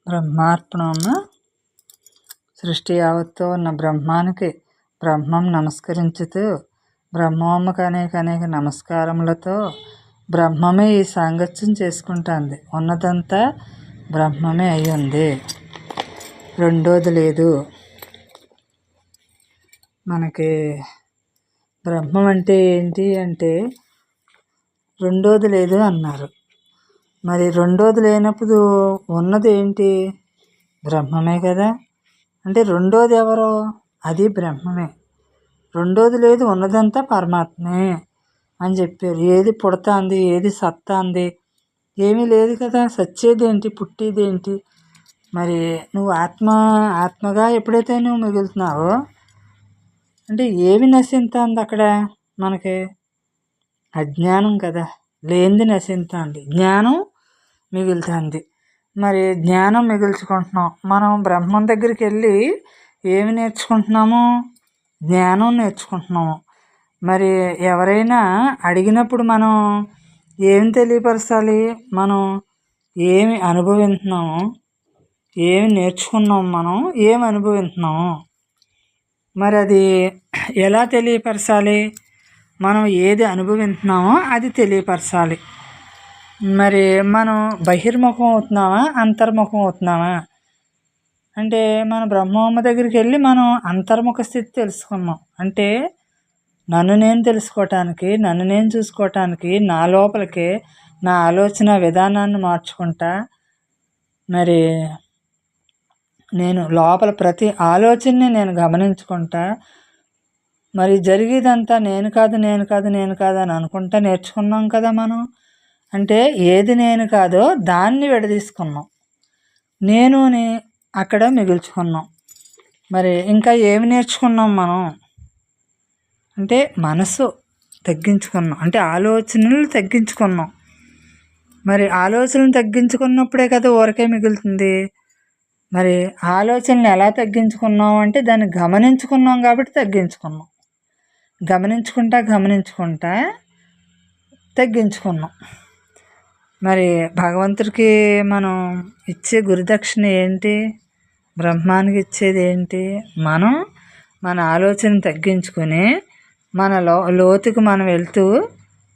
బ్రహ్మార్పణము. సృష్టి యావత్తు ఉన్న బ్రహ్మానికి బ్రహ్మం నమస్కరించుతూ బ్రహ్మమ్మకు అనేక నమస్కారములతో బ్రహ్మమే ఈ సాంగత్యం చేసుకుంటుంది. ఉన్నదంతా బ్రహ్మమే అయ్యింది, రెండోది లేదు. మనకి బ్రహ్మం అంటే ఏంటి అంటే రెండోది లేదు అన్నారు. మరి రెండోది లేనప్పుడు ఉన్నది ఏంటి? బ్రహ్మమే కదా. అంటే రెండోది ఎవరో? అది బ్రహ్మమే. రెండోది లేదు, ఉన్నదంతా పరమాత్మే అని చెప్పారు. ఏది పుడతాంది, ఏది సత్తాంది? ఏమీ లేదు కదా. సచ్చేదేంటి, పుట్టేదేంటి? మరి నువ్వు ఆత్మగా ఎప్పుడైతే నువ్వు మిగులుతున్నావో అంటే ఏమి నశింతుంది అక్కడ? మనకి అజ్ఞానం కదా. లేనిది నశింతుంది, జ్ఞానం మిగులుతుంది. మరి జ్ఞానం మిగుల్చుకుంటున్నాం. మనం బ్రహ్మం దగ్గరికి వెళ్ళి ఏమి నేర్చుకుంటున్నాము? జ్ఞానం నేర్చుకుంటున్నాము. మరి ఎవరైనా అడిగినప్పుడు మనం ఏమి తెలియపరచాలి? మనం ఏమి అనుభవిస్తున్నాము, ఏమి నేర్చుకున్నాము, మనం ఏమి అనుభవిస్తున్నాము, మరి అది ఎలా తెలియపరచాలి? మనం ఏది అనుభవిస్తున్నామో అది తెలియపరచాలి. మరి మనం బహిర్ముఖం అవుతున్నామా, అంతర్ముఖం అవుతున్నామా? అంటే మన బ్రహ్మమ్మ దగ్గరికి వెళ్ళి మనం అంతర్ముఖ స్థితి తెలుసుకున్నాం. అంటే నన్ను నేను తెలుసుకోవటానికి, నన్ను నేను చూసుకోవటానికి, నా లోపలికి నా ఆలోచన విధానాన్ని మార్చుకుంటా, మరి నేను లోపల ప్రతి ఆలోచనని నేను గమనించుకుంటా, మరి జరిగేదంతా నేను కాదు అని అనుకుంటా నేర్చుకున్నాం కదా మనం. అంటే ఏది నేను కాదో దాన్ని విడదీసుకున్నాం, నేనుని అక్కడ మిగుల్చుకున్నాం. మరి ఇంకా ఏమి నేర్చుకున్నాం మనం అంటే మనసు తగ్గించుకున్నాం, అంటే ఆలోచనలు తగ్గించుకున్నాం. మరి ఆలోచనలు తగ్గించుకున్నప్పుడే కదా ఊరకే మిగులుతుంది. మరి ఆలోచనలు ఎలా తగ్గించుకున్నాం అంటే దాన్ని గమనించుకున్నాం కాబట్టి తగ్గించుకున్నాం. గమనించుకుంటా తగ్గించుకున్నాం. మరి భగవంతుడికి మనం ఇచ్చే గురుదక్షిణ ఏంటి? బ్రహ్మానికి ఇచ్చేది ఏంటి? మనం మన ఆలోచన తగ్గించుకొని మన లోతుకు మనం వెళ్తూ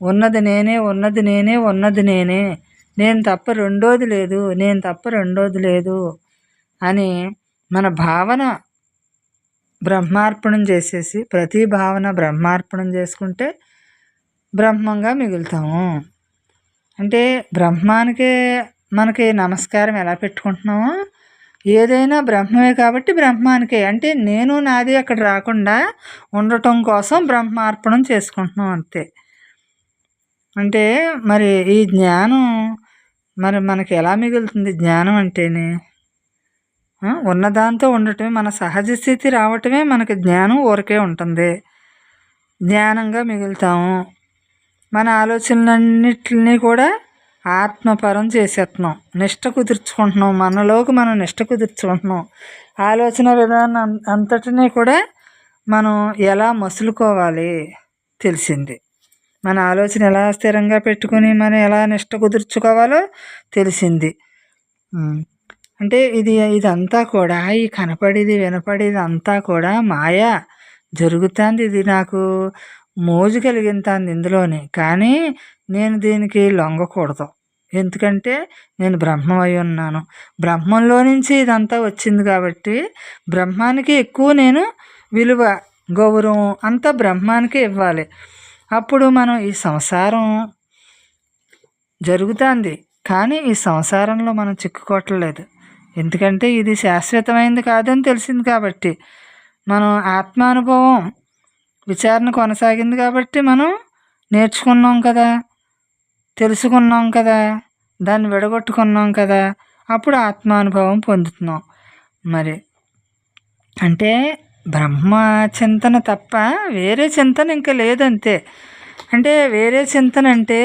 ఉన్నది నేనే, నేను తప్ప రెండోది లేదు అని మన భావన బ్రహ్మార్పణం చేసేసి ప్రతి భావన బ్రహ్మార్పణం చేసుకుంటే బ్రహ్మంగా మిగులుతాము. అంటే బ్రహ్మానికే మనకి నమస్కారం ఎలా పెట్టుకుంటున్నామో ఏదైనా బ్రహ్మమే కాబట్టి బ్రహ్మానికే, అంటే నేను నాది అక్కడ రాకుండా ఉండటం కోసం బ్రహ్మార్పణం చేసుకుంటున్నాం అంతే. అంటే మరి ఈ జ్ఞానం మరి మనకి ఎలా మిగులుతుంది? జ్ఞానం అంటేనే ఉన్నదాంతో ఉండటమే, మన సహజ స్థితి రావటమే మనకి జ్ఞానం. ఊరికే ఉంటుంది, జ్ఞానంగా మిగులుతాము. మన ఆలోచనలన్నిటిని కూడా ఆత్మపరం చేసేస్తున్నాం, నిష్ట కుదుర్చుకుంటున్నాం, మనలోకి మనం నిష్ట కుదుర్చుకుంటున్నాం. ఆలోచన విధానం అంతటినీ కూడా మనం ఎలా మసులుకోవాలి తెలిసింది. మన ఆలోచన ఎలా స్థిరంగా పెట్టుకుని మనం ఎలా నిష్ట కుదుర్చుకోవాలో తెలిసింది. అంటే ఇదంతా కూడా ఈ కనపడేది వినపడేది అంతా కూడా మాయా జరుగుతుంది. ఇది నాకు మోజు కలిగింతుంది ఇందులోనే, కానీ నేను దీనికి లొంగకూడదు. ఎందుకంటే నేను బ్రహ్మం అయి ఉన్నాను. బ్రహ్మంలో నుంచి ఇదంతా వచ్చింది కాబట్టి బ్రహ్మానికి ఎక్కువ నేను విలువ, గౌరవం అంతా బ్రహ్మానికే ఇవ్వాలి. అప్పుడు మనం ఈ సంసారం జరుగుతుంది, కానీ ఈ సంసారంలో మనం చిక్కుకోవట్లేదు. ఎందుకంటే ఇది శాశ్వతమైనది కాదని తెలిసింది కాబట్టి, మనం ఆత్మానుభవం విచారణ కొనసాగింది కాబట్టి మనం నేర్చుకున్నాం కదా, తెలుసుకున్నాం కదా, దాన్ని విడగొట్టుకున్నాం కదా, అప్పుడు ఆత్మానుభవం పొందుతున్నాం. మరి అంటే బ్రహ్మ చింతన తప్ప వేరే చింతన ఇంకా లేదంతే. అంటే వేరే చింతన అంటే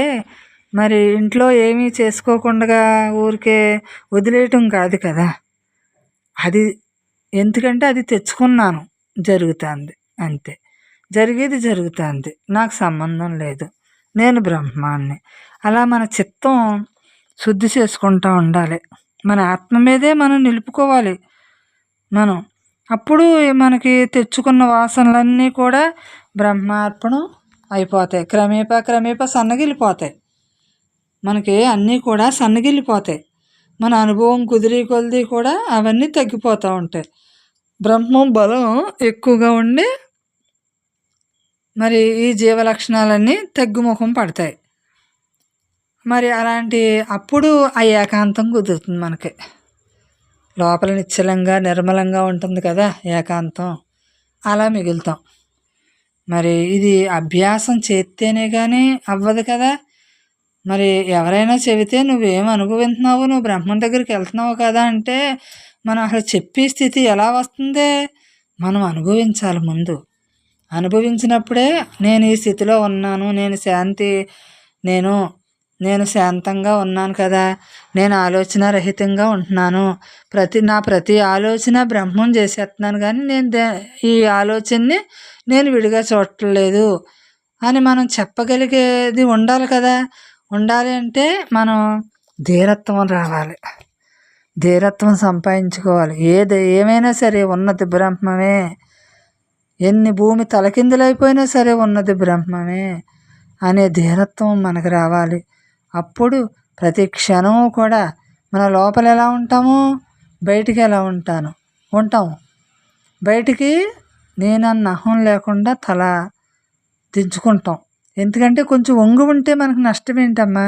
మరి ఇంట్లో ఏమీ చేసుకోకుండా ఊరికే వదిలేయటం కాదు కదా. అది ఎందుకంటే అది తెచ్చుకున్నాను, జరుగుతుంది అంతే. జరిగేది జరుగుతుంది, నాకు సంబంధం లేదు, నేను బ్రహ్మాన్ని. అలా మన చిత్తం శుద్ధి చేసుకుంటూ ఉండాలి. మన ఆత్మ మీదే మనం నిలుపుకోవాలి మనం. అప్పుడు మనకి తెచ్చుకున్న వాసనలన్నీ కూడా బ్రహ్మార్పణం అయిపోతాయి. క్రమేపా సన్నగిల్లిపోతాయి. మనకి అన్నీ కూడా సన్నగిల్లిపోతాయి. మన అనుభవం కుదిరే కొలది కూడా అవన్నీ తగ్గిపోతూ ఉంటాయి. బ్రహ్మం బలం ఎక్కువగా ఉండి మరి ఈ జీవ లక్షణాలన్నీ తగ్గుముఖం పడతాయి. మరి అలాంటి అప్పుడు ఆ ఏకాంతం కుదురుతుంది మనకి. లోపల నిశ్చలంగా నిర్మలంగా ఉంటుంది కదా ఏకాంతం, అలా మిగులుతాం. మరి ఇది అభ్యాసం చేస్తేనే కానీ అవ్వదు కదా. మరి ఎవరైనా చెబితే నువ్వేం అనుభవిస్తున్నావు, నువ్వు బ్రహ్మం దగ్గరికి వెళ్తున్నావు కదా అంటే మనం అసలు చెప్పే స్థితి ఎలా వస్తుంది? మనం అనుభవించాలి ముందు. అనుభవించినప్పుడే నేను ఈ స్థితిలో ఉన్నాను, నేను శాంతంగా ఉన్నాను కదా, నేను ఆలోచన రహితంగా ఉంటున్నాను, ప్రతి ఆలోచన బ్రహ్మం చేసేస్తున్నాను, కానీ ఈ ఆలోచనని నేను విడిగా చూడట్లేదు అని మనం చెప్పగలిగేది ఉండాలి కదా. ఉండాలి అంటే మనం ధీరత్వం రావాలి, ధీరత్వం సంపాదించుకోవాలి. ఏమైనా సరే ఉన్నది బ్రహ్మమే, ఎన్ని భూమి తలకిందులైపోయినా సరే ఉన్నది బ్రహ్మమే అనే ధీరత్వం మనకు రావాలి. అప్పుడు ప్రతి క్షణము కూడా మన లోపల ఎలా ఉంటామో బయటికి ఎలా ఉంటాము. బయటికి నేనన్న అహం లేకుండా తల దించుకుంటాం. ఎందుకంటే కొంచెం వంగి ఉంటే మనకు నష్టం ఏంటమ్మా?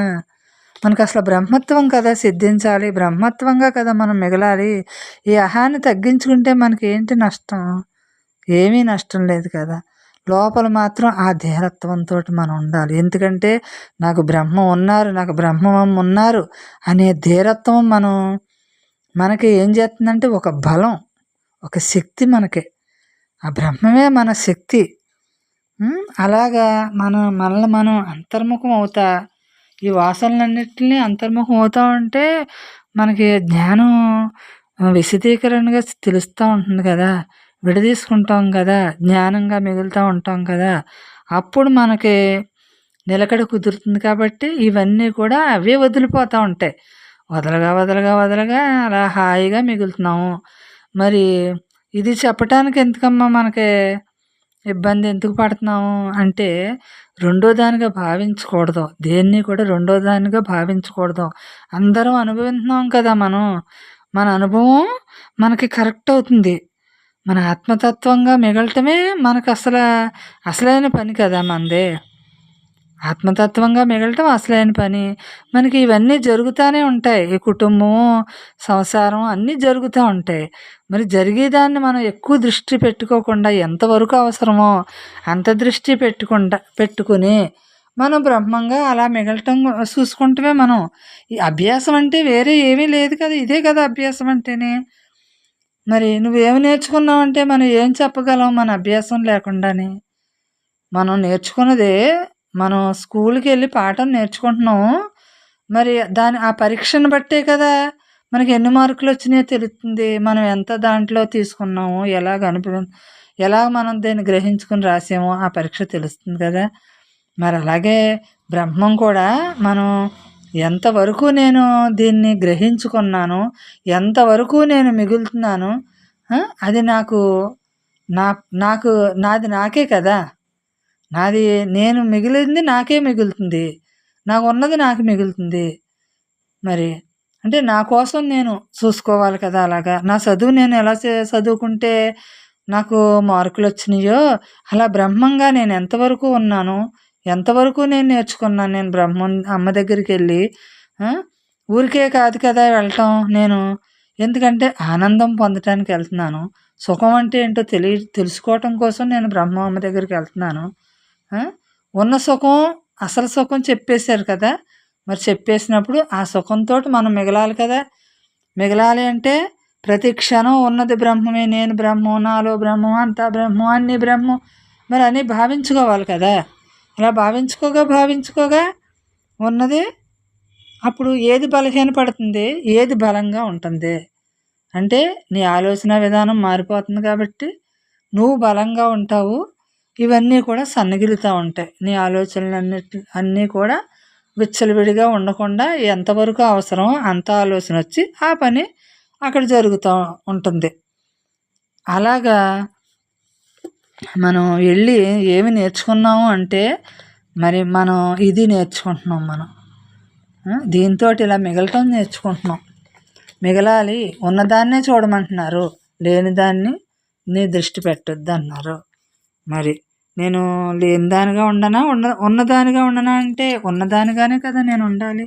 మనకు అసలు బ్రహ్మత్వం కదా సిద్ధించాలి, బ్రహ్మత్వంగా కదా మనం మిగలాలి. ఈ అహాన్ని తగ్గించుకుంటే మనకి ఏంటి నష్టం? ఏమీ నష్టం లేదు కదా. లోపల మాత్రం ఆ ధీరత్వంతో మనం ఉండాలి. ఎందుకంటే నాకు బ్రహ్మం ఉన్నారు, నాకు బ్రహ్మం ఉన్నారు అనే ధీరత్వం మనకి ఏం చేస్తుందంటే ఒక బలం, ఒక శక్తి మనకి. ఆ బ్రహ్మమే మన శక్తి. అలాగా మనల్ని మనం అంతర్ముఖం అవుతా ఈ వాసనలన్నిటిని అంతర్ముఖం అవుతూ ఉంటే మనకి జ్ఞానం విశదీకరణగా తెలుస్తూ ఉంటుంది కదా, విడదీసుకుంటాం కదా, జ్ఞానంగా మిగులుతూ ఉంటాం కదా. అప్పుడు మనకి నిలకడ కుదురుతుంది. కాబట్టి ఇవన్నీ కూడా అవే వదిలిపోతూ ఉంటాయి. వదలగా అలా హాయిగా మిగులుతున్నాము. మరి ఇది చెప్పటానికి ఎందుకమ్మా మనకి ఇబ్బంది ఎందుకు పడుతున్నాము అంటే రెండో దానిగా భావించకూడదు. దేన్ని కూడా రెండో దానిగా భావించకూడదు. అందరం అనుభవిస్తున్నాం కదా. మన అనుభవం మనకి కరెక్ట్ అవుతుంది. మన ఆత్మతత్వంగా మిగలటమే మనకు అసలైన పని కదా మనది. ఆత్మతత్వంగా మిగలటం అసలైన పని. మనకి ఇవన్నీ జరుగుతూనే ఉంటాయి. ఈ కుటుంబం, సంసారం అన్నీ జరుగుతూ ఉంటాయి. మరి జరిగేదాన్ని మనం ఎక్కువ దృష్టి పెట్టుకోకుండా ఎంతవరకు అవసరమో అంత దృష్టి పెట్టుకుని మనం బ్రహ్మంగా అలా మిగలటం చూసుకుంటమే మనం. ఈ అభ్యాసం అంటే వేరే ఏమీ లేదు కదా, ఇదే కదా అభ్యాసం అంటేనే. మరి నువ్వేమి నేర్చుకున్నావంటే మనం ఏం చెప్పగలం మన అభ్యాసం లేకుండానే? మనం నేర్చుకున్నదే మనం స్కూల్కి వెళ్ళి పాఠం నేర్చుకుంటున్నాము. మరి ఆ పరీక్షను బట్టే కదా మనకి ఎన్ని మార్కులు వచ్చినాయో తెలుస్తుంది. మనం ఎంత దాంట్లో తీసుకున్నామో, ఎలాగ మనం దీన్ని గ్రహించుకుని రాసామో ఆ పరీక్ష తెలుస్తుంది కదా. మరి అలాగే బ్రహ్మం కూడా మనం ఎంతవరకు నేను దీన్ని గ్రహించుకున్నాను, ఎంతవరకు నేను మిగులుతున్నాను, అది నాకే కదా. నేను మిగిలింది నాకే మిగులుతుంది, నాకు ఉన్నది నాకు మిగులుతుంది. మరి అంటే నా కోసం నేను చూసుకోవాలి కదా. అలాగా నా చదువు నేను ఎలా చదువుకుంటే నాకు మార్కులు వచ్చినాయో అలా బ్రహ్మంగా నేను ఎంతవరకు ఉన్నాను, ఎంతవరకు నేను నేర్చుకున్నాను. నేను బ్రహ్మం అమ్మ దగ్గరికి వెళ్ళి ఊరికే కాదు కదా వెళ్ళటం నేను. ఎందుకంటే ఆనందం పొందటానికి వెళ్తున్నాను. సుఖం అంటే ఏంటో తెలుసుకోవటం కోసం నేను బ్రహ్మమ్మ దగ్గరికి వెళ్తున్నాను. ఉన్న సుఖం, అసలు సుఖం చెప్పేశారు కదా. మరి చెప్పేసినప్పుడు ఆ సుఖంతో మనం మిగలాలి కదా. మిగలాలి అంటే ప్రతి క్షణం ఉన్నది బ్రహ్మమే, నేను బ్రహ్మం, నాలో బ్రహ్మం, అంతా బ్రహ్మం, అన్నీ బ్రహ్మం. మరి అన్నీ భావించుకోవాలి కదా. అలా భావించుకోగా ఉన్నది అప్పుడు ఏది బలహీనపడుతుంది, ఏది బలంగా ఉంటుంది అంటే నీ ఆలోచన విధానం మారిపోతుంది. కాబట్టి నువ్వు బలంగా ఉంటావు. ఇవన్నీ కూడా సన్నగిలుతూ ఉంటాయి. నీ ఆలోచనలు అన్నీ కూడా విచ్చలవిడిగా ఉండకుండా ఎంతవరకు అవసరమో అంత ఆలోచన వచ్చి ఆ పని అక్కడ జరుగుతూ ఉంటుంది. అలాగా మనం వెళ్ళి ఏమి నేర్చుకున్నాము అంటే మరి మనం ఇది నేర్చుకుంటున్నాం. మనం దీంతో ఇలా మిగలటం నేర్చుకుంటున్నాం. మిగలాలి, ఉన్నదాన్నే చూడమంటున్నారు, లేని దాన్ని నీ దృష్టి పెట్టొద్దు అన్నారు. మరి నేను లేనిదానిగా ఉండనా ఉన్నదానిగా ఉండనా అంటే ఉన్నదానిగానే కదా నేను ఉండాలి.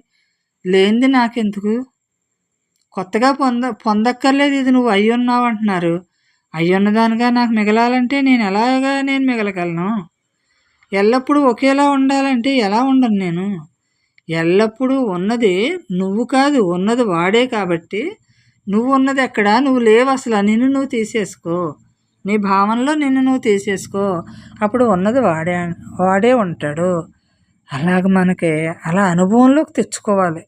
లేనిది నాకెందుకు? కొత్తగా పొందక్కర్లేదు, ఇది నువ్వు అయ్యున్నావు అంటున్నారు. అయ్యున్నదానిగా నాకు మిగలాలంటే నేను మిగలగలను? ఎల్లప్పుడూ ఒకేలా ఉండాలంటే ఎలా ఉండను నేను? ఎల్లప్పుడూ ఉన్నది నువ్వు కాదు, ఉన్నది వాడే. కాబట్టి నువ్వు ఉన్నది ఎక్కడ? నువ్వు లేవు అసలు. నిన్ను నువ్వు తీసేసుకో, నీ భావనలో నిన్ను నువ్వు తీసేసుకో, అప్పుడు ఉన్నది వాడే ఉంటాడు. అలాగ మనకి అలా అనుభవంలోకి తెచ్చుకోవాలి.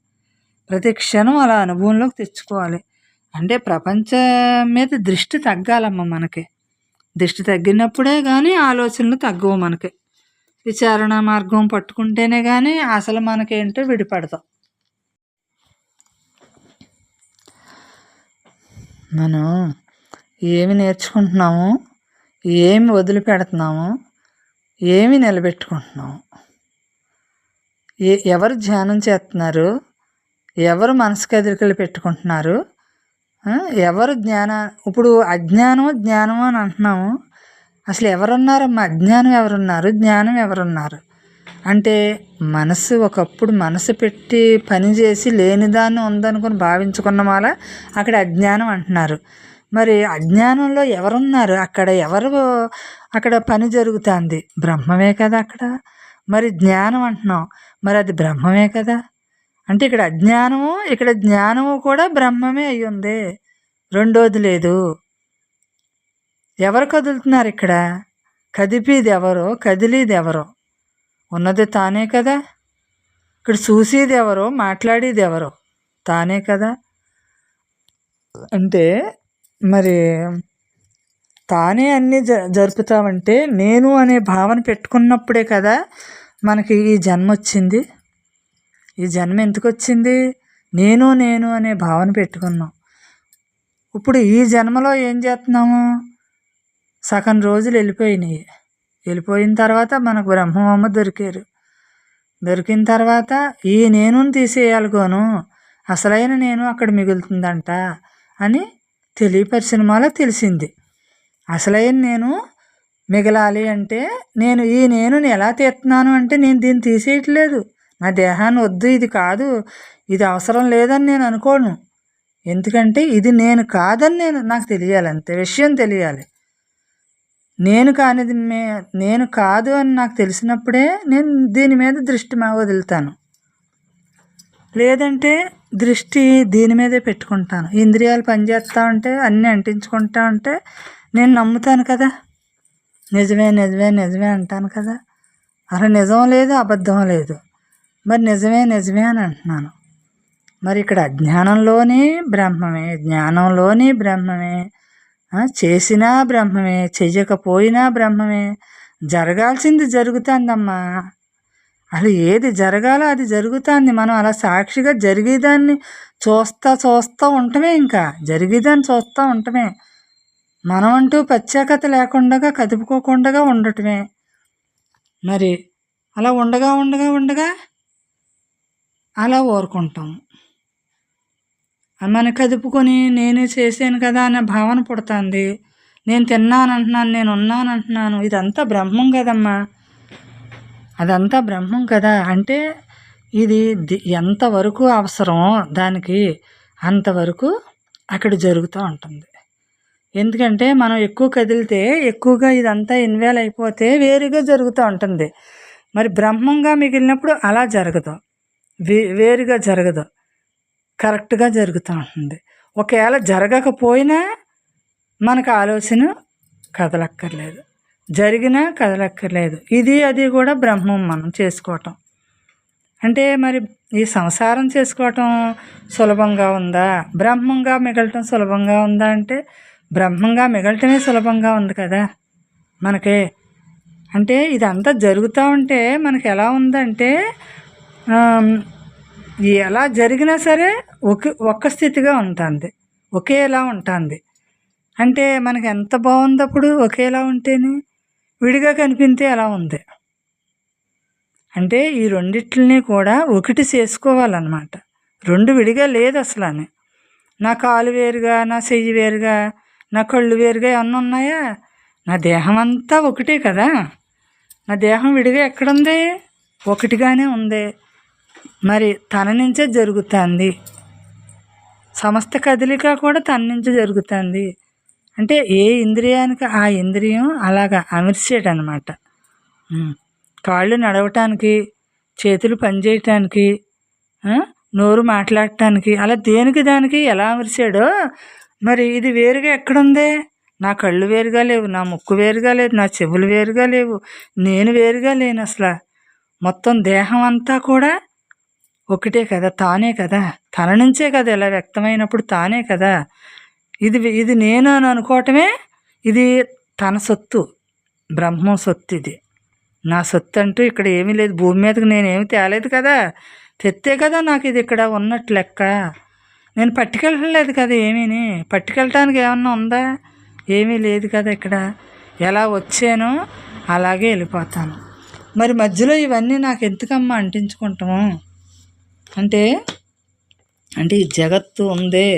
ప్రతి క్షణం అలా అనుభవంలోకి తెచ్చుకోవాలి. అంటే ప్రపంచం మీద దృష్టి తగ్గాలమ్మ మనకి. దృష్టి తగ్గినప్పుడే కానీ ఆలోచనలు తగ్గవు మనకి. విచారణ మార్గం పట్టుకుంటేనే కానీ అసలు మనకేంటో విడిపడతాం. మనం ఏమి నేర్చుకుంటున్నాము, ఏమి వదిలిపెడుతున్నాము, ఏమి నిలబెట్టుకుంటున్నాము, ఎవరు ధ్యానం చేస్తున్నారు, ఎవరు మనసు కదలికలు పెట్టుకుంటున్నారు, ఎవరు ఇప్పుడు జ్ఞానం అని అంటున్నాము. అసలు ఎవరున్నారమ్మా? అజ్ఞానం ఎవరున్నారు, జ్ఞానం ఎవరున్నారు? అంటే ఒకప్పుడు మనసు పెట్టి పనిచేసి లేనిదాన్ని ఉందనుకుని భావించుకున్న వాళ్ళ అక్కడ అజ్ఞానం అంటున్నారు. మరి అజ్ఞానంలో ఎవరున్నారు? అక్కడ పని జరుగుతుంది, బ్రహ్మమే కదా అక్కడ. మరి జ్ఞానం అంటున్నాం, మరి అది బ్రహ్మమే కదా. అంటే ఇక్కడ అజ్ఞానము, ఇక్కడ జ్ఞానము కూడా బ్రహ్మమే అయి ఉంది, రెండోది లేదు. ఎవరు కదులుతున్నారు ఇక్కడ? కదిపేది ఎవరో, కదిలేది ఎవరో? ఉన్నది తానే కదా. ఇక్కడ చూసేది ఎవరో, మాట్లాడేది ఎవరో? తానే కదా. అంటే మరి తానే అన్నీ జరుపుతామంటే నేను అనే భావన పెట్టుకున్నప్పుడే కదా మనకి ఈ జన్మ వచ్చింది. ఈ జన్మ ఎందుకు వచ్చింది? నేను అనే భావన పెట్టుకున్నాం. ఇప్పుడు ఈ జన్మలో ఏం చేస్తున్నాము? సగం రోజులు వెళ్ళిపోయినాయి. వెళ్ళిపోయిన తర్వాత మనకు బ్రహ్మమ్మ దొరికిన తర్వాత ఈ నేను తీసేయాలిగోను, అసలైన నేను అక్కడ మిగులుతుందంట అని తెలియపరిచిన మాల తెలిసింది. అసలైన నేను మిగలాలి అంటే నేను ఈ నేనుని ఎలా తీస్తున్నాను అంటే నేను దీన్ని తీసేయట్లేదు. నా దేహాన్ని వద్దు, ఇది కాదు, ఇది అవసరం లేదని నేను అనుకోను. ఎందుకంటే ఇది నేను కాదని నాకు తెలియాలి, అంతే విషయం తెలియాలి. నేను కాదు అని నాకు తెలిసినప్పుడే నేను దీని మీద దృష్టి వదులుతాను. లేదంటే దృష్టి దీని మీదే పెట్టుకుంటాను. ఇంద్రియాలు పనిచేస్తూ ఉంటే అన్నీ అంటించుకుంటా ఉంటే నేను నమ్ముతాను కదా, నిజమే అంటాను కదా. అలా నిజం లేదు, అబద్ధం లేదు, మరి నిజమే అని అంటున్నాను. మరి ఇక్కడ అజ్ఞానంలోనే బ్రహ్మమే, జ్ఞానంలోనే బ్రహ్మమే, చేసినా బ్రహ్మమే, చెయ్యకపోయినా బ్రహ్మమే. జరగాల్సింది జరుగుతుందమ్మా. అసలు ఏది జరగాలో అది జరుగుతుంది. మనం అలా సాక్షిగా జరిగేదాన్ని చూస్తూ ఉండటమే, ఇంకా జరిగేదాన్ని చూస్తూ ఉండటమే. మనం అంటూ ప్రత్యేకత లేకుండా కదుపుకోకుండా ఉండటమే. మరి అలా ఉండగా అలా ఊరుకుంటాం. మన కదుపుకొని నేనే చేశాను కదా అనే భావన పుడుతుంది. నేను తిన్నాను అంటున్నాను, నేను ఉన్నాను అంటున్నాను, ఇదంతా బ్రహ్మం కదమ్మా, అదంతా బ్రహ్మం కదా. అంటే ఇది ఎంతవరకు అవసరమో దానికి అంతవరకు అక్కడ జరుగుతూ ఉంటుంది. ఎందుకంటే మనం ఎక్కువ కదిలితే ఎక్కువగా ఇదంతా ఇన్వాల్వ్ అయిపోతే వేరుగా జరుగుతూ ఉంటుంది. మరి బ్రహ్మంగా మిగిలినప్పుడు అలా జరగదు, వేరుగా జరగదు, కరెక్ట్గా జరుగుతూ ఉంటుంది. ఒకవేళ జరగకపోయినా మనకు ఆలోచన కదలక్కర్లేదు, జరిగినా కదలక్కర్లేదు. ఇది అది కూడా బ్రహ్మం మనం చేసుకోవటం. అంటే మరి ఈ సంసారం చేసుకోవటం సులభంగా ఉందా, బ్రహ్మంగా మిగలటం సులభంగా ఉందా అంటే బ్రహ్మంగా మిగలటమే సులభంగా ఉంది కదా మనకే. అంటే ఇదంతా జరుగుతూ ఉంటే మనకి ఎలా ఉందంటే ఎలా జరిగినా సరే ఒక్క స్థితిగా ఉంటుంది, ఒకేలా ఉంటుంది. అంటే మనకి ఎంత బాగుంది అప్పుడు ఒకేలా ఉంటేనే, విడిగా కనిపిస్తే ఎలా ఉంది. అంటే ఈ రెండిట్లని కూడా ఒకటి చేసుకోవాలన్నమాట. రెండు విడిగా లేదు అసలు అని. నా కాలు వేరుగా, నా చెయ్యి వేరుగా, నా కళ్ళు వేరుగా ఏమన్నా ఉన్నాయా? నా దేహం అంతా ఒకటే కదా. నా దేహం విడిగా ఎక్కడుంది? ఒకటిగానే ఉంది. మరి తన నుంచే జరుగుతుంది, సమస్త కదలిక కూడా తన నుంచి జరుగుతుంది. అంటే ఏ ఇంద్రియానికి ఆ ఇంద్రియం అలాగా అమర్చాడనమాట. కాళ్ళు నడవటానికి, చేతులు పనిచేయటానికి, నోరు మాట్లాడటానికి, అలా దేనికి దానికి ఎలా అమర్చాడో మరి ఇది వేరుగా ఎక్కడుంది? నా కళ్ళు వేరుగా లేవు, నా ముక్కు వేరుగా లేదు, నా చెవులు వేరుగా లేవు, నేను వేరుగా లేను అసలు. మొత్తం దేహం అంతా కూడా ఒకటే కదా, తానే కదా. తన నుంచే కదా ఇలా వ్యక్తమైనప్పుడు తానే కదా. ఇది నేను అని అనుకోవటమే ఇది తన సొత్తు, బ్రహ్మం సొత్తు. ఇది నా సొత్తు అంటూ ఇక్కడ ఏమీ లేదు. భూమి మీదకి నేనేమి తేలేదు కదా, తెత్తే కదా నాకు ఇది ఇక్కడ ఉన్నట్టు లెక్క. నేను పట్టుకెళ్ళలేదు కదా, ఏమీని పట్టుకెళ్ళటానికి ఏమన్నా ఉందా? ఏమీ లేదు కదా. ఇక్కడ ఎలా వచ్చానో అలాగే వెళ్ళిపోతాను. మరి మధ్యలో ఇవన్నీ నాకు ఎందుకమ్మా అంటించుకుంటాము అంటే ఈ జగత్తు ఉందే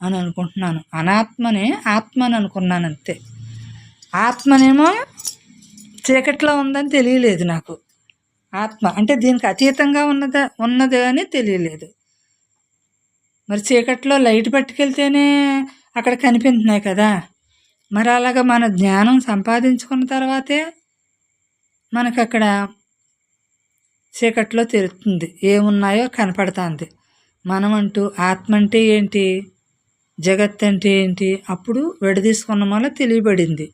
అని అనుకుంటున్నాను. అనాత్మనే ఆత్మ అని అనుకున్నాను అంతే. ఆత్మనేమో చీకట్లో ఉందని తెలియలేదు నాకు. ఆత్మ అంటే దీనికి అతీతంగా ఉన్నది అని తెలియలేదు. మరి చీకట్లో లైట్ పట్టుకెళ్తేనే అక్కడ కనిపిస్తున్నాయి కదా. మరి అలాగా మన జ్ఞానం సంపాదించుకున్న తర్వాతే మనకు అక్కడ చీకట్లో తెలుస్తుంది, ఏమున్నాయో కనపడుతుంది. మనం అంటూ ఆత్మ అంటే ఏంటి, జగత్ అంటే ఏంటి అప్పుడు విడదీసుకున్న వల్ల తెలియబడింది.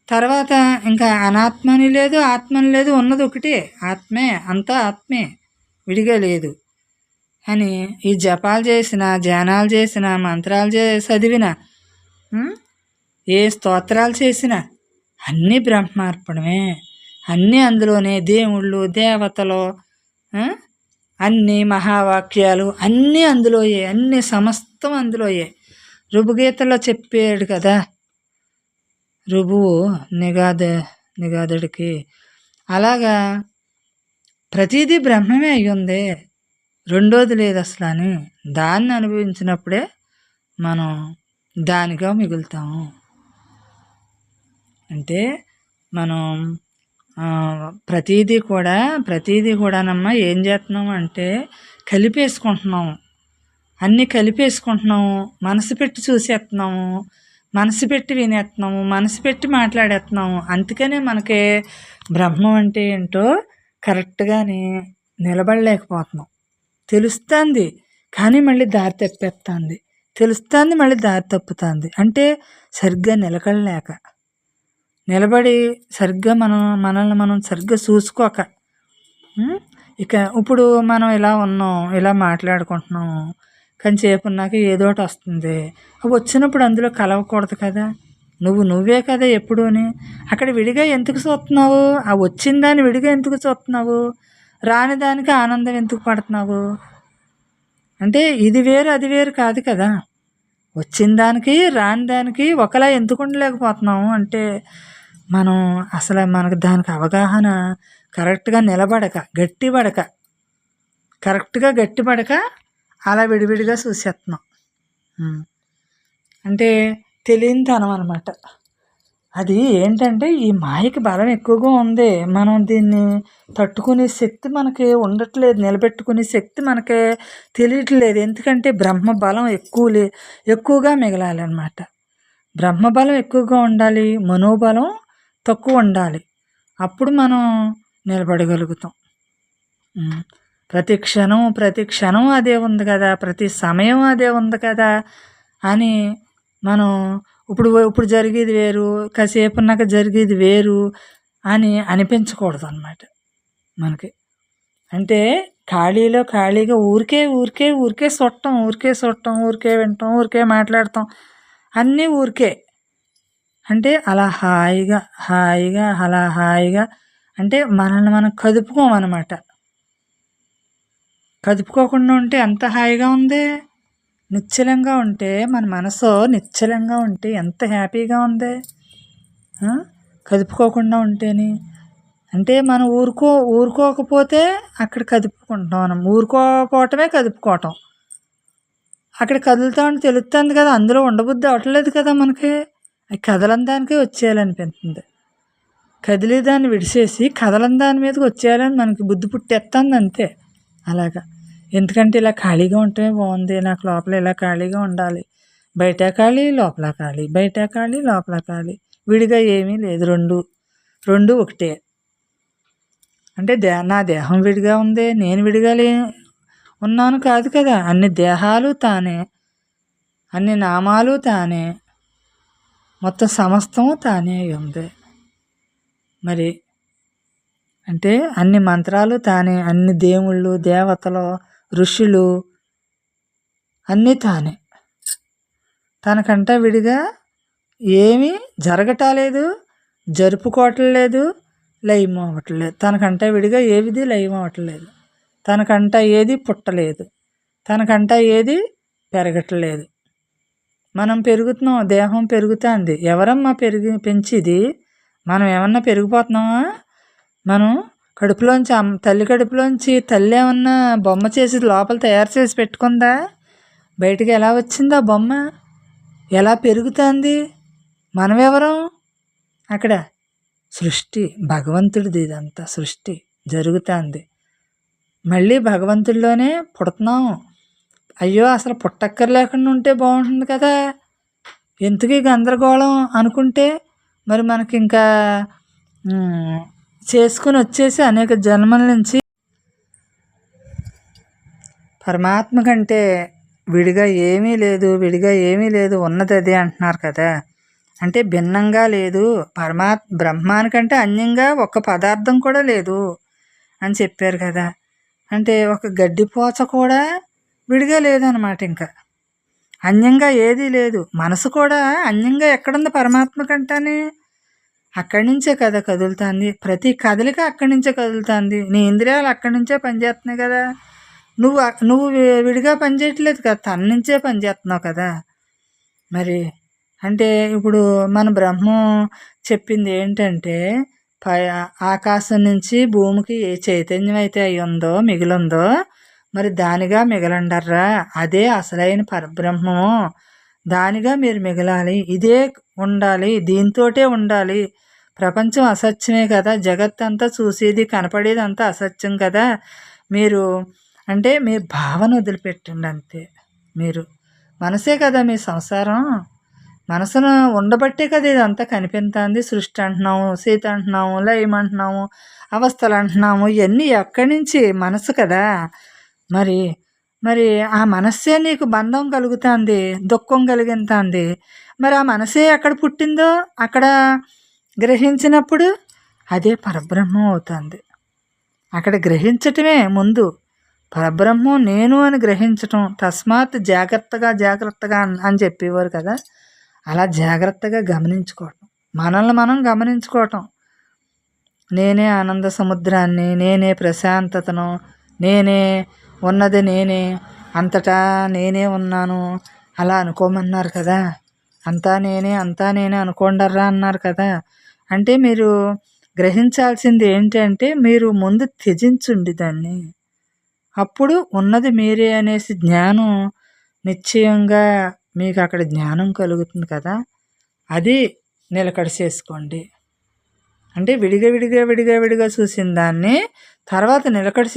తర్వాత ఇంకా అనాత్మని లేదు, ఆత్మని లేదు, ఉన్నది ఒకటే ఆత్మే, అంతా ఆత్మే, విడిగా లేదు అని ఈ జపాలు చేసిన, ధ్యానాలు చేసిన, మంత్రాలు చదివిన, ఏ స్తోత్రాలు చేసినా అన్నీ బ్రహ్మార్పణమే. అన్నీ అందులోనే, దేవుళ్ళు, దేవతలు, అన్నీ మహావాక్యాలు అన్నీ అందులోయే, అన్నీ సమస్తం అందులోయే. రుభుగీతలో చెప్పాడు కదా, రుభువు నిగాదుడికి. అలాగా ప్రతిదీ బ్రహ్మమే అయ్యుంది, రెండోది లేదు అసలు అని. దాన్ని అనుభవించినప్పుడే మనం దానిగా మిగులుతాము. అంటే మనం ప్రతీదీ కూడానమ్మా ఏం చేస్తున్నాము అంటే కలిపేసుకుంటున్నాము, అన్నీ కలిపేసుకుంటున్నాము. మనసు పెట్టి చూసేస్తున్నాము, మనసు పెట్టి వినేస్తున్నాము, మనసు పెట్టి మాట్లాడేస్తున్నాము. అందుకనే మనకి బ్రహ్మం అంటే ఏంటో కరెక్ట్గానే నిలబడలేకపోతున్నాం. తెలుస్తుంది కానీ మళ్ళీ దారి తప్పేస్తుంది, తెలుస్తుంది మళ్ళీ దారి తప్పుతుంది. అంటే సరిగ్గా నిలబడి సరిగ్గా మనల్ని మనం సరిగ్గా చూసుకోక, ఇక ఇప్పుడు మనం ఇలా ఉన్నాం, ఇలా మాట్లాడుకుంటున్నాము, కానీ సేపు ఉన్నాక ఏదో ఒకటి వస్తుంది. అవి వచ్చినప్పుడు అందులో కలవకూడదు కదా. నువ్వే కదా ఎప్పుడూని. అక్కడ విడిగా ఎందుకు చూస్తున్నావు? ఆ వచ్చిన దాన్ని విడిగా ఎందుకు చూస్తున్నావు? రాని దానికి ఆనందం ఎందుకు పడుతున్నావు? అంటే ఇది వేరు అది వేరు కాదు కదా. వచ్చిన దానికి రాని దానికి ఒకలా ఎందుకు ఉండలేకపోతున్నాము అంటే మనం అసలు మనకు దానికి అవగాహన కరెక్ట్గా గట్టిపడక అలా విడివిడిగా చూసేస్తున్నాం. అంటే తెలియనితనం అనమాట. అది ఏంటంటే ఈ మాయకి బలం ఎక్కువగా ఉంది. మనం దీన్ని తట్టుకునే శక్తి మనకి ఉండట్లేదు, నిలబెట్టుకునే శక్తి మనకి తెలియట్లేదు. ఎందుకంటే బ్రహ్మ బలం ఎక్కువగా మిగలాలి అనమాట. బ్రహ్మబలం ఎక్కువగా ఉండాలి, మనోబలం తక్కువ ఉండాలి. అప్పుడు మనం నిలబడగలుగుతాం. ప్రతి క్షణం అదే ఉంది కదా, ప్రతి సమయం అదే ఉంది కదా అని మనం ఇప్పుడు జరిగేది వేరు, కాసేపు ఉన్నాక జరిగేది వేరు అని అనిపించకూడదు అన్నమాట మనకి. అంటే ఖాళీగా ఊరికే చూడటం, ఊరికే వినటం, ఊరికే మాట్లాడటం, అన్నీ ఊరికే. అంటే అలా హాయిగా అంటే మనల్ని మనం కదుపుకోమన్నమాట. కదుపుకోకుండా ఉంటే ఎంత హాయిగా ఉంది. నిశ్చలంగా ఉంటే మన మనసు నిశ్చలంగా ఉంటే ఎంత హ్యాపీగా ఉంది. కదుపుకోకుండా ఉంటేని అంటే మనం ఊరుకోకపోతే అక్కడ కదుపుకుంటాం. మనం ఊరుకోపోవటమే కదుపుకోవటం. అక్కడ కదులుతా ఉంటే తెలుస్తుంది కదా, అందులో ఉండబుద్ధి అవట్లేదు కదా మనకి. అది కదలని దానికే వచ్చేయాలనిపిస్తుంది. కదిలే దాన్ని విడిచేసి కదలని దాని మీదకి వచ్చేయాలని మనకి బుద్ధి పుట్టేస్తుంది అంతే. అలాగా ఎందుకంటే ఇలా ఖాళీగా ఉంటమే బాగుంది, నాకు లోపల ఇలా ఖాళీగా ఉండాలి, బయట ఖాళీ లోపల ఖాళీ, బయట ఖాళీ లోపల ఖాళీ, విడిగా ఏమీ లేదు, రెండు రెండు ఒకటే. అంటే నా దేహం విడిగా ఉంది, నేను విడిగా ఉన్నాను కాదు కదా. అన్ని దేహాలు తానే, అన్ని నామాలు తానే, మొత్తం సమస్తము తానే ఉంది. మరి అంటే అన్ని మంత్రాలు తానే, అన్ని దేవుళ్ళు దేవతలు ఋషులు అన్నీ తానే. తనకంట విడిగా ఏమీ జరగటాలేదు, జరుపుకోవట్లేదు, లయం అవ్వట్లేదు. తనకంట విడిగా ఏది లయం అవ్వట్లేదు. తనకంట ఏది పుట్టలేదు, తనకంట ఏది పెరగట్లేదు. మనం పెరుగుతున్నాం, దేహం పెరుగుతుంది. ఎవరమ్మా పెంచిది? మనం ఏమన్నా పెరిగిపోతున్నామా? మనం కడుపులోంచి తల్లి కడుపులోంచి తల్లి ఏమన్నా బొమ్మ చేసి లోపల తయారు చేసి పెట్టుకుందా? బయటికి ఎలా వచ్చిందా బొమ్మ? ఎలా పెరుగుతుంది? మనమెవరం అక్కడ? సృష్టి భగవంతుడిది, ఇదంతా సృష్టి జరుగుతుంది. మళ్ళీ భగవంతుడిలోనే పుడుతున్నాం. అయ్యో అసలు పుట్టక్కర్లేకుండా ఉంటే బాగుంటుంది కదా, ఎందుకు గందరగోళం అనుకుంటే మరి మనకి ఇంకా చేసుకుని వచ్చేసి అనేక జన్మల నుంచి పరమాత్మ కంటే విడిగా ఏమీ లేదు, విడిగా ఏమీ లేదు, ఉన్నది అదే అంటున్నారు కదా. అంటే భిన్నంగా లేదు, బ్రహ్మానికంటే అన్యంగా ఒక్క పదార్థం కూడా లేదు అని చెప్పారు కదా. అంటే ఒక గడ్డిపోచ కూడా విడిగా లేదనమాట. ఇంకా అన్యంగా ఏదీ లేదు. మనసు కూడా అన్యంగా ఎక్కడుంది పరమాత్మ కంటేనే? అక్కడి నుంచే కదా కదులుతుంది. ప్రతి కదలిక అక్కడి నుంచే కదులుతుంది. నీ ఇంద్రియాలు అక్కడి నుంచే పనిచేస్తున్నాయి కదా. నువ్వు విడిగా పనిచేయట్లేదు కదా, తన నుంచే పనిచేస్తున్నావు కదా. మరి అంటే ఇప్పుడు మన బ్రహ్మం చెప్పింది ఏంటంటే, ఆకాశం నుంచి భూమికి ఏ చైతన్యం అయితే అయి ఉందో మిగిలిందో మరి దానిగా మిగలండర్రా, అదే అసలైన పరబ్రహ్మము, దానిగా మీరు మిగలాలి, ఇదే ఉండాలి, దీంతోటే ఉండాలి. ప్రపంచం అసత్యమే కదా, జగత్తంతా చూసేది కనపడేది అంతా అసత్యం కదా. మీరు అంటే మీ భావన వదిలిపెట్టండి అంతే. మీరు మనసే కదా మీ సంసారం, మనసును ఉండబట్టే కదా ఇదంతా కనిపిస్తుంది. సృష్టి అంటున్నాము, సీత అంటున్నాము, లయం అంటున్నాము, అవస్థలు అంటున్నాము, ఇవన్నీ ఎక్కడి నుంచి? మనసు కదా. మరి మరి ఆ మనస్సే నీకు బంధం కలుగుతుంది, దుఃఖం కలిగింతుంది. మరి ఆ మనసే ఎక్కడ పుట్టిందో అక్కడ గ్రహించినప్పుడు అదే పరబ్రహ్మం అవుతుంది. అక్కడ గ్రహించటమే ముందు పరబ్రహ్మం నేను అని గ్రహించటం. తస్మాత్ జాగ్రత్తగా జాగ్రత్తగా అని చెప్పేవారు కదా. అలా జాగ్రత్తగా గమనించుకోవటం, మనల్ని మనం గమనించుకోవటం. నేనే ఆనంద సముద్రాన్ని, నేనే ప్రశాంతతను, నేనే ఉన్నది, నేనే అంతటా నేనే ఉన్నాను అలా అనుకోమన్నారు కదా. అంతా నేనే అనుకోండర్రా అన్నారు కదా. అంటే మీరు గ్రహించాల్సింది ఏంటంటే, మీరు ముందు త్యజించుండి దాన్ని, అప్పుడు ఉన్నది మీరే అనేసి జ్ఞానం నిశ్చయంగా మీకు అక్కడ జ్ఞానం కలుగుతుంది కదా. అది నిలకడ చేసుకోండి. అంటే విడిగా చూసిన దాన్ని తర్వాత నిలకడ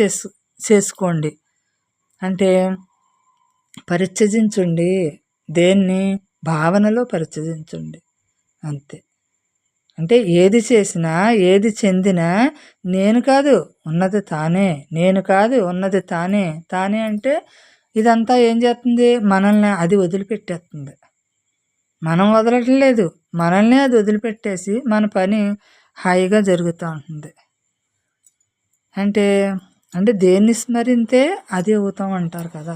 చేసుకోండి. అంటే పరిత్యజించండి, దేన్ని? భావనలో పరిత్యజించండి అంతే. అంటే ఏది చేసినా ఏది చెందినా నేను కాదు ఉన్నది తానే, నేను కాదు ఉన్నది తానే. తానే అంటే ఇదంతా ఏం చేస్తుంది? మనల్ని అది వదిలిపెట్టేస్తుంది. మనం వదలట్లేదు, మనల్ని అది వదిలిపెట్టేసి మన పని హాయిగా జరుగుతూ ఉంటుంది. అంటే అంటే దేన్ని స్మరిస్తే అది అవుతాం అంటారు కదా.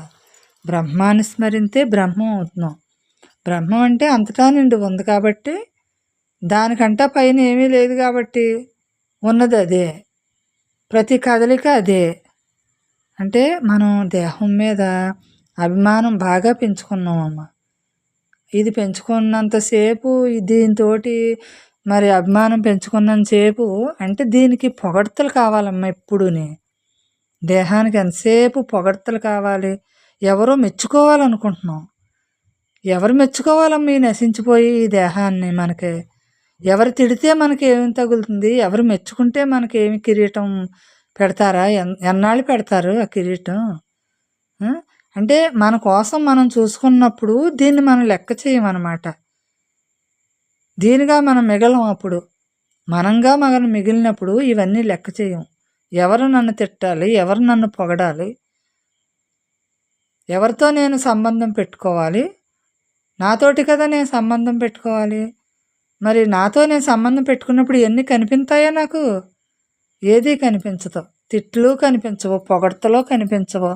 బ్రహ్మాన్ని స్మరిస్తే బ్రహ్మం అవుతున్నాం. బ్రహ్మం అంటే అంతటా నిండి ఉంది కాబట్టి, దానికంటా పైన ఏమీ లేదు కాబట్టి ఉన్నది అదే, ప్రతి కదలిక అదే. అంటే మనం దేహం మీద అభిమానం బాగా పెంచుకున్నామమ్మా. ఇది పెంచుకున్నంతసేపు దీనితోటి మరి అభిమానం పెంచుకున్నంతసేపు అంటే దీనికి పొగడ్తలు కావాలమ్మా ఎప్పుడూని. దేహానికి ఎంతసేపు పొగడ్తలు కావాలి. ఎవరో మెచ్చుకోవాలనుకుంటున్నాం. ఎవరు మెచ్చుకోవాలమ్మా ఈ నశించిపోయి ఈ దేహాన్ని మనకి? ఎవరు తిడితే మనకి ఏమి తగులుతుంది? ఎవరు మెచ్చుకుంటే మనకేమి కిరీటం పెడతారా? ఎన్నాళ్ళు పెడతారు ఆ కిరీటం? అంటే మన కోసం మనం చూసుకున్నప్పుడు దీన్ని మనం లెక్క చేయమన్నమాట. దీనిగా మనం మిగలం అప్పుడు. మనంగా మనం మిగిలినప్పుడు ఇవన్నీ లెక్క చేయం. ఎవరు నన్ను తిట్టాలి? ఎవరు నన్ను పొగడాలి? ఎవరితో నేను సంబంధం పెట్టుకోవాలి? నాతోటి కదా నేను సంబంధం పెట్టుకోవాలి. మరి నాతో నేను సంబంధం పెట్టుకున్నప్పుడు ఇవన్నీ కనిపిస్తాయా నాకు? ఏదీ కనిపించదు. తిట్లు కనిపించవు, పొగడ్తలో కనిపించవు.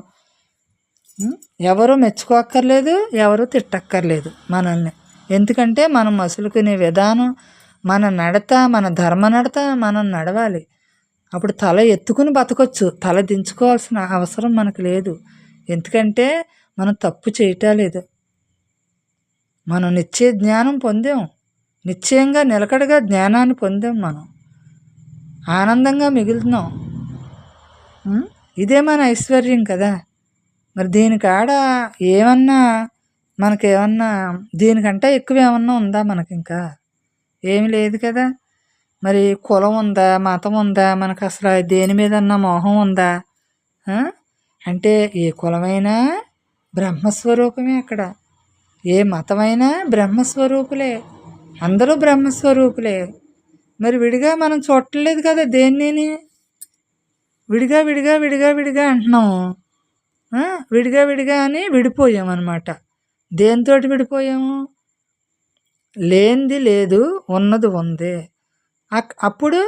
ఎవరు మెచ్చుకోక్కర్లేదు, ఎవరు తిట్టక్కర్లేదు మనల్ని. ఎందుకంటే మనం మసులుకునే విధానం, మన నడత, మన ధర్మ నడత మనం నడవాలి. అప్పుడు తల ఎత్తుకుని బతకొచ్చు. తల దించుకోవాల్సిన అవసరం మనకు లేదు. ఎందుకంటే మనం తప్పు చేయటలేదు. మనం నిశ్చయ జ్ఞానం పొందాం. నిశ్చయంగా నిలకడగా జ్ఞానాన్ని పొందాం. మనం ఆనందంగా మిగులుతున్నాం. ఇదే మన ఐశ్వర్యం కదా. మరి దీనికాడ ఏమన్నా మనకేమన్నా దీనికంటే ఎక్కువ ఏమన్నా ఉందా మనకి? ఇంకా ఏమి లేదు కదా. మరి కులం ఉందా, మతం ఉందా, మనకు అసలు దేని మీదన్నా మోహం ఉందా? అంటే ఏ కులమైనా బ్రహ్మస్వరూపమే అక్కడ. ఏ మతమైనా బ్రహ్మస్వరూపులే. అందరూ బ్రహ్మస్వరూపులే. మరి విడిగా మనం చూడట్లేదు కదా దేన్ని. విడిగా విడిగా విడిగా విడిగా అంటున్నాము. విడిగా విడిగా అని విడిపోయామన్నమాట. దేనితోటి విడిపోయాము? లేనిది లేదు, ఉన్నది ఉంది. అప్పుడు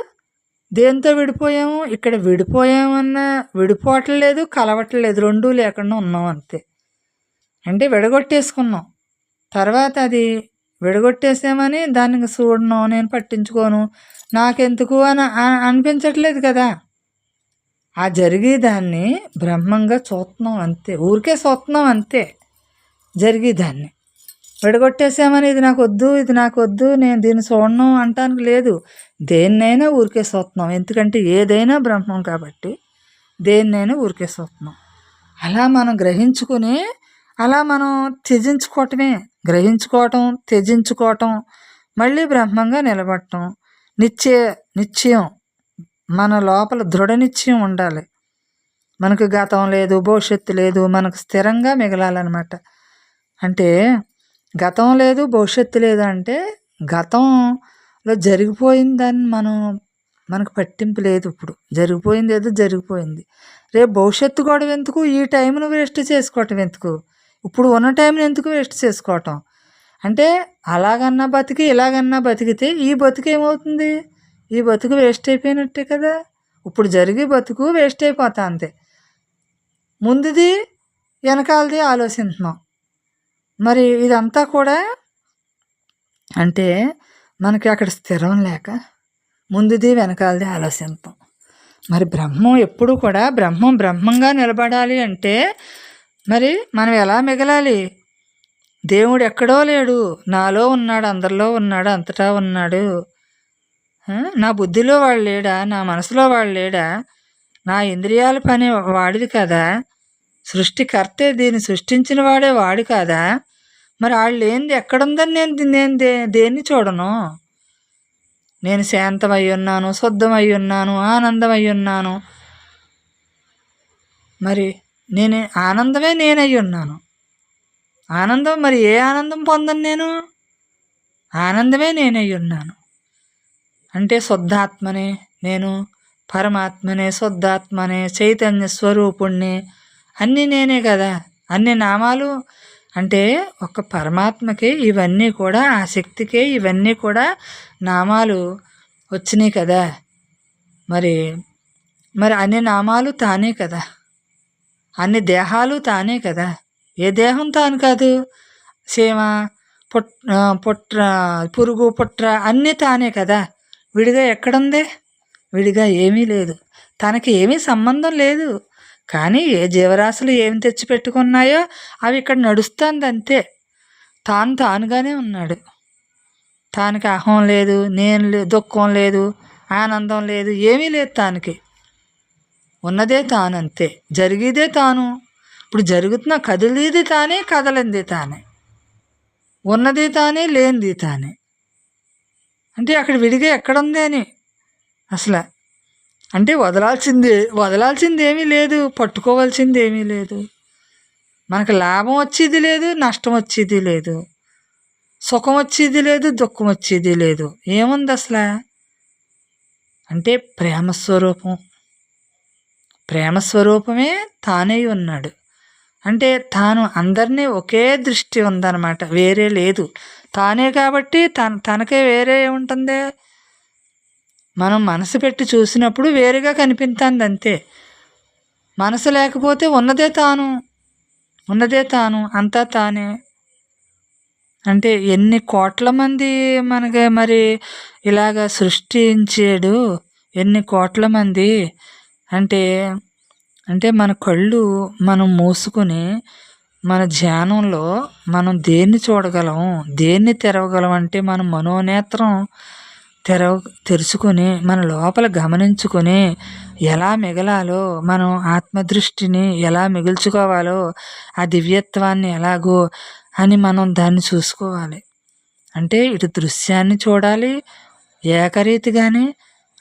దేంతో విడిపోయాము? ఇక్కడ విడిపోయామన్నా విడిపోవట్లేదు, కలవట్లేదు, రెండూ లేకుండా ఉన్నాం అంతే. అంటే విడగొట్టేసుకున్నాం. తర్వాత అది విడగొట్టేసామని దానికి చూడను, నేను పట్టించుకోను, నాకెందుకు అని అనిపించట్లేదు కదా. ఆ జరిగేదాన్ని బ్రహ్మంగా చూస్తున్నాం అంతే. ఊరికే చూస్తున్నాం అంతే జరిగేదాన్ని. విడగొట్టేసామని ఇది నాకు వద్దు, ఇది నాకు వద్దు, నేను దీన్ని చూడను అంటానికి లేదు. దేన్నైనా ఊరికే చూస్తున్నాం. ఎందుకంటే ఏదైనా బ్రహ్మం కాబట్టి దేన్నైనా ఊరికే చూస్తున్నాం. అలా మనం గ్రహించుకుని అలా మనం త్యజించుకోవటమే. గ్రహించుకోవటం, త్యజించుకోవటం, మళ్ళీ బ్రహ్మంగా నిలబడటం. నిశ్చయం మన లోపల దృఢ నిశ్చయం ఉండాలి. మనకు గతం లేదు, భవిష్యత్తు లేదు, మనకు స్థిరంగా మిగలాలన్నమాట. అంటే గతం లేదు, భవిష్యత్తు లేదు అంటే గతంలో జరిగిపోయిందని మనకు పట్టింపు లేదు. ఇప్పుడు జరిగిపోయింది ఏదో జరిగిపోయింది. రేపు భవిష్యత్తు గొడవ ఎందుకు? ఈ టైంను వేస్ట్ చేసుకోవటం ఎందుకు? ఇప్పుడు ఉన్న టైంని ఎందుకు వేస్ట్ చేసుకోవటం? అంటే అలాగన్నా బతికి ఇలాగన్నా బతికితే ఈ బతుకు ఏమవుతుంది? ఈ బతుకు వేస్ట్ అయిపోయినట్టే కదా. ఇప్పుడు జరిగే బతుకు వేస్ట్ అయిపోతా అంతే. ముందుది వెనకాలది ఆలోచిస్తున్నాం. మరి ఇదంతా కూడా అంటే మనకి అక్కడ స్థిరం లేక ముందుది వెనకాలది ఆలోచిస్తాం. మరి బ్రహ్మం ఎప్పుడు కూడా బ్రహ్మంగా నిలబడాలి అంటే మరి మనం ఎలా మిగలాలి? దేవుడు ఎక్కడో లేడు, నాలో ఉన్నాడు, అందరిలో ఉన్నాడు, అంతటా ఉన్నాడు. నా బుద్ధిలో వాడు లేడా? నా మనసులో వాడు లేడా? నా ఇంద్రియాల పని వాడిది కదా. సృష్టికర్తే, దీన్ని సృష్టించిన వాడే వాడు కాదా? మరి వాళ్ళు లేనిది ఎక్కడుందని నేను దేన్ని చూడను? నేను శాంతమై ఉన్నాను, శుద్ధమై ఉన్నాను, ఆనందమై ఉన్నాను. మరి నేను ఆనందమే నేనై ఉన్నాను. ఆనందం మరి ఏ ఆనందం పొందను నేను? ఆనందమే నేనై ఉన్నాను. అంటే శుద్ధాత్మనే నేను, పరమాత్మనే, శుద్ధాత్మనే, చైతన్య స్వరూపుణ్ణి, అన్నీ నేనే కదా. అన్ని నామాలు అంటే ఒక పరమాత్మకే ఇవన్నీ కూడా, ఆ శక్తికే ఇవన్నీ కూడా నామాలు వచ్చినాయి కదా. మరి అన్ని నామాలు తానే కదా, అన్ని దేహాలు తానే కదా. ఏ దేహం తాను కాదు. సీమ, పుట్ర, పురుగు, పుట్ర అన్నీ తానే కదా. విడిగా ఎక్కడుంది? విడిగా ఏమీ లేదు. తనకి ఏమీ సంబంధం లేదు. కానీ ఏ జీవరాశులు ఏమి తెచ్చిపెట్టుకున్నాయో అవి ఇక్కడ నడుస్తుంది అంతే. తానుగానే ఉన్నాడు. తానికి అహం లేదు, నేను దుఃఖం లేదు, ఆనందం లేదు, ఏమీ లేదు తానికి. ఉన్నదే తాను అంతే. జరిగేదే తాను. ఇప్పుడు జరుగుతున్న కదిలేది తానే, కదలింది తానే. ఉన్నది తానే, లేనిది తానే. అంటే అక్కడ విడిగా ఎక్కడుంది అని అసలు. అంటే వదలాల్సింది ఏమీ లేదు, పట్టుకోవాల్సింది ఏమీ లేదు. మనకు లాభం వచ్చేది లేదు, నష్టం వచ్చేది లేదు, సుఖం వచ్చేది లేదు, దుఃఖం వచ్చేది లేదు. ఏముంది అసలు? అంటే ప్రేమస్వరూపమే తానే ఉన్నాడు. అంటే తాను అందరినీ ఒకే దృష్టి ఉందన్నమాట, వేరే లేదు. తానే కాబట్టి తనకే వేరే ఏముంటుంది? మనం మనసు పెట్టి చూసినప్పుడు వేరుగా కనిపిస్తుంది అంతే. మనసు లేకపోతే ఉన్నదే తాను, అంతా తానే. అంటే ఎన్ని కోట్ల మంది మనకి మరి ఇలాగ సృష్టించాడు, ఎన్ని కోట్ల మంది. అంటే అంటే మన కళ్ళు మనం మూసుకుని మన ధ్యానంలో మనం దేన్ని చూడగలం, దేన్ని తెరవగలం అంటే మన మనోనేత్రం తెరుచుకొని మన లోపల గమనించుకొని ఎలా మిగలాలో, మనం ఆత్మదృష్టిని ఎలా మిగుల్చుకోవాలో, ఆ దివ్యత్వాన్ని ఎలాగో అని మనం దాన్ని చూసుకోవాలి. అంటే ఇటు దృశ్యాన్ని చూడాలి ఏకరీతిగానే,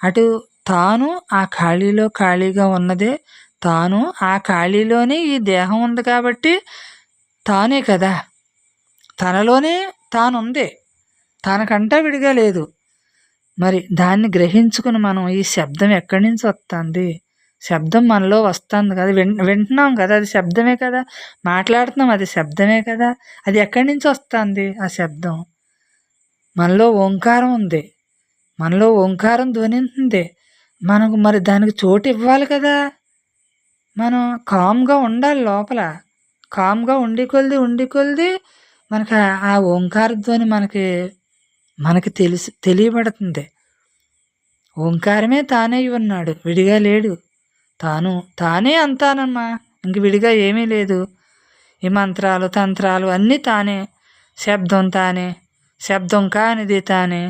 అటు తాను ఆ ఖాళీగా ఉన్నదే తాను, ఆ ఖాళీలోనే ఈ దేహం ఉంది కాబట్టి తానే కదా, తనలోనే తానుంది, తనకంటా విడిగా లేదు. మరి దాన్ని గ్రహించుకుని మనం ఈ శబ్దం ఎక్కడి నుంచి వస్తుంది, శబ్దం మనలో వస్తుంది కదా, వింటున్నాం కదా, అది శబ్దమే కదా, మాట్లాడుతున్నాం అది శబ్దమే కదా, అది ఎక్కడి నుంచి వస్తుంది ఆ శబ్దం? మనలో ఓంకారం ఉంది, మనలో ఓంకారం ధ్వనింతుంది. మనకు మరి దానికి చోటు ఇవ్వాలి కదా. మనం కామ్గా ఉండాలి లోపల. కామ్గా ఉండి కొలిది మనకు ఆ ఓంకార ధ్వని మనకి తెలియబడుతుంది. ఓంకారమే తానే ఉన్నాడు, విడిగా లేడు. తానే అంతానమ్మా, ఇంక విడిగా ఏమీ లేదు. ఈ మంత్రాలు తంత్రాలు అన్నీ తానే, శబ్దం తానే, శబ్దం కానిది తానే,